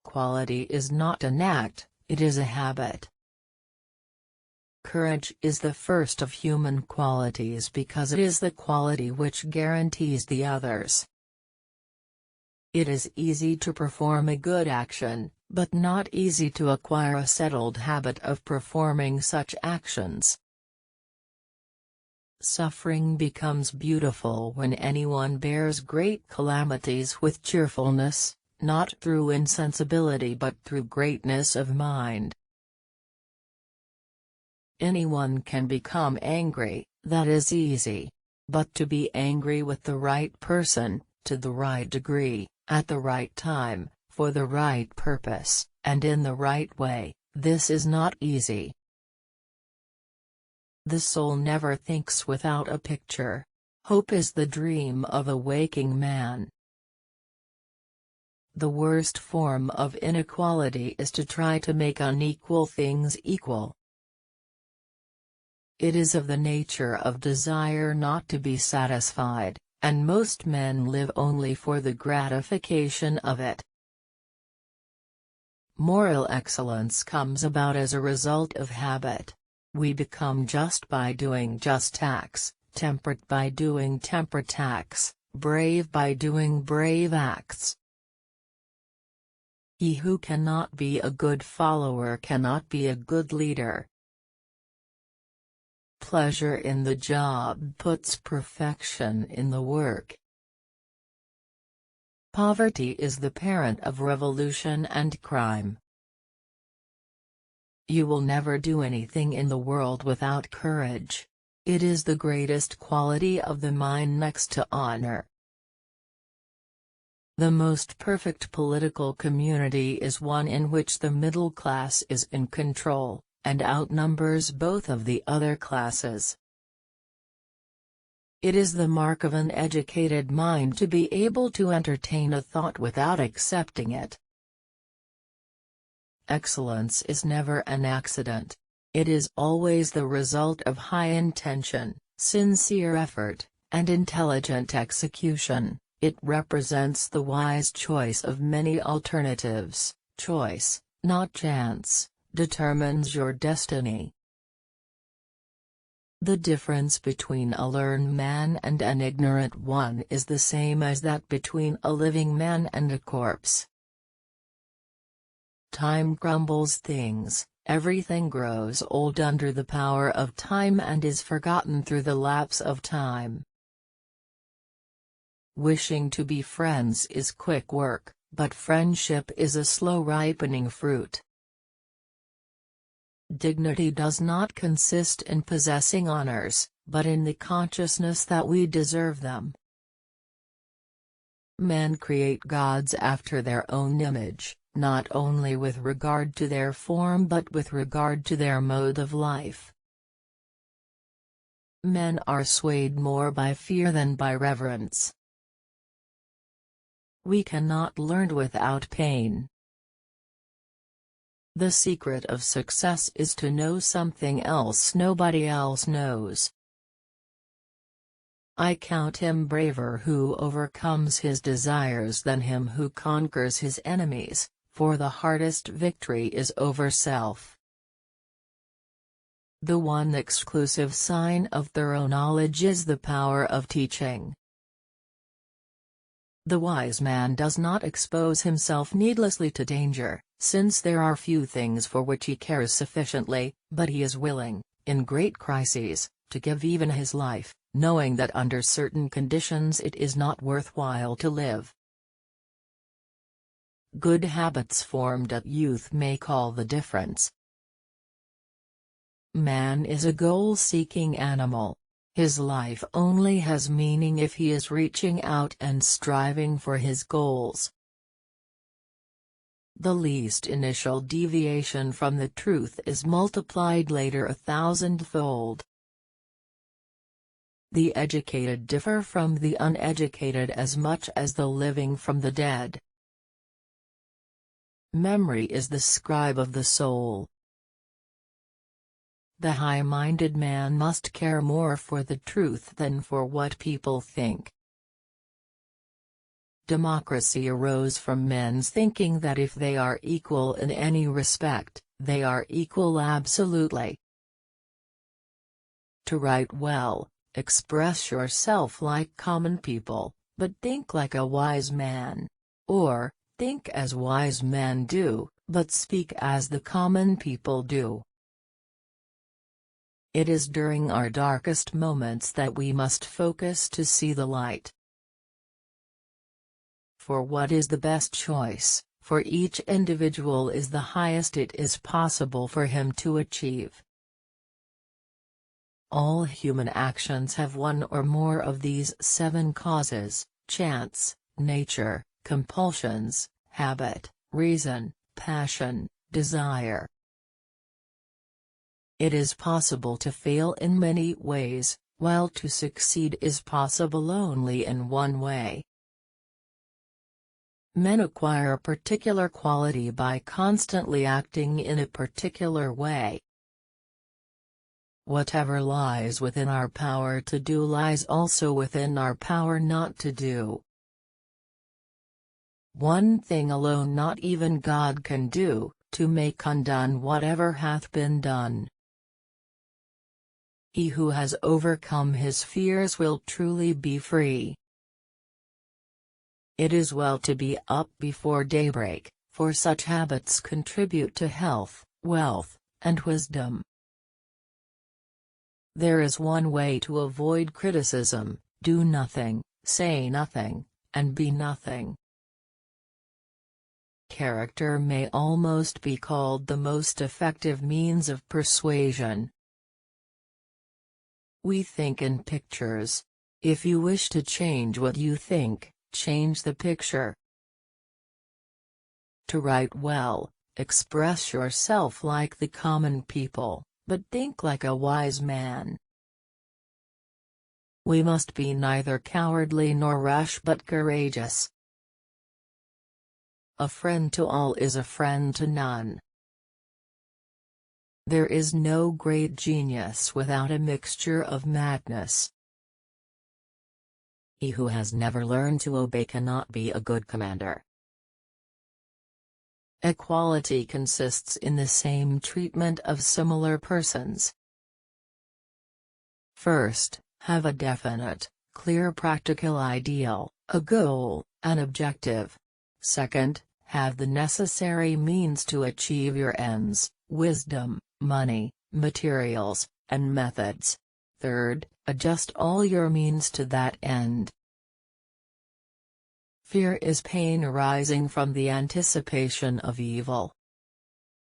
Quality is not an act, it is a habit. Courage is the first of human qualities because it is the quality which guarantees the others. It is easy to perform a good action, but not easy to acquire a settled habit of performing such actions. Suffering becomes beautiful when anyone bears great calamities with cheerfulness, not through insensibility but through greatness of mind. Anyone can become angry, that is easy. But to be angry with the right person, to the right degree, at the right time, for the right purpose, and in the right way, this is not easy. The soul never thinks without a picture. Hope is the dream of a waking man. The worst form of inequality is to try to make unequal things equal. It is of the nature of desire not to be satisfied, and most men live only for the gratification of it. Moral excellence comes about as a result of habit. We become just by doing just acts, temperate by doing temperate acts, brave by doing brave acts. He who cannot be a good follower cannot be a good leader. Pleasure in the job puts perfection in the work. Poverty is the parent of revolution and crime. You will never do anything in the world without courage. It is the greatest quality of the mind next to honor. The most perfect political community is one in which the middle class is in control, and outnumbers both of the other classes. It is the mark of an educated mind to be able to entertain a thought without accepting it. Excellence is never an accident. It is always the result of high intention, sincere effort, and intelligent execution. It represents the wise choice of many alternatives. Choice, not chance, determines your destiny. The difference between a learned man and an ignorant one is the same as that between a living man and a corpse. Time crumbles things, everything grows old under the power of time and is forgotten through the lapse of time. Wishing to be friends is quick work, but friendship is a slow ripening fruit. Dignity does not consist in possessing honors, but in the consciousness that we deserve them. Men create gods after their own image, not only with regard to their form but with regard to their mode of life. Men are swayed more by fear than by reverence. We cannot learn without pain. The secret of success is to know something else nobody else knows. I count him braver who overcomes his desires than him who conquers his enemies, for the hardest victory is over self. The one exclusive sign of thorough knowledge is the power of teaching. The wise man does not expose himself needlessly to danger, since there are few things for which he cares sufficiently, but he is willing, in great crises, to give even his life, knowing that under certain conditions it is not worthwhile to live. Good habits formed at youth make all the difference. Man is a goal-seeking animal. His life only has meaning if he is reaching out and striving for his goals. The least initial deviation from the truth is multiplied later 1,000-fold. The educated differ from the uneducated as much as the living from the dead. Memory is the scribe of the soul. The high-minded man must care more for the truth than for what people think. democracy arose from men's thinking that if they are equal in any respect, they are equal absolutely. To write well, express yourself like common people, but think like a wise man. Or, think as wise men do, but speak as the common people do. It is during our darkest moments that we must focus to see the light. For what is the best choice, for each individual is the highest it is possible for him to achieve. All human actions have one or more of these 7 causes: chance, nature, compulsions, habit, reason, passion, desire. It is possible to fail in many ways, while to succeed is possible only in one way. Men acquire a particular quality by constantly acting in a particular way. Whatever lies within our power to do lies also within our power not to do. One thing alone not even God can do, to make undone whatever hath been done. He who has overcome his fears will truly be free. It is well to be up before daybreak, for such habits contribute to health, wealth, and wisdom. There is one way to avoid criticism: do nothing, say nothing, and be nothing. Character may almost be called the most effective means of persuasion. We think in pictures. If you wish to change what you think, change the picture. To write well, express yourself like the common people, but think like a wise man. We must be neither cowardly nor rash but courageous. A friend to all is a friend to none. There is no great genius without a mixture of madness. He who has never learned to obey cannot be a good commander. Equality consists in the same treatment of similar persons. First, have a definite, clear practical ideal, a goal, an objective. Second, have the necessary means to achieve your ends: wisdom, money, materials, and methods. Third, adjust all your means to that end. Fear is pain arising from the anticipation of evil.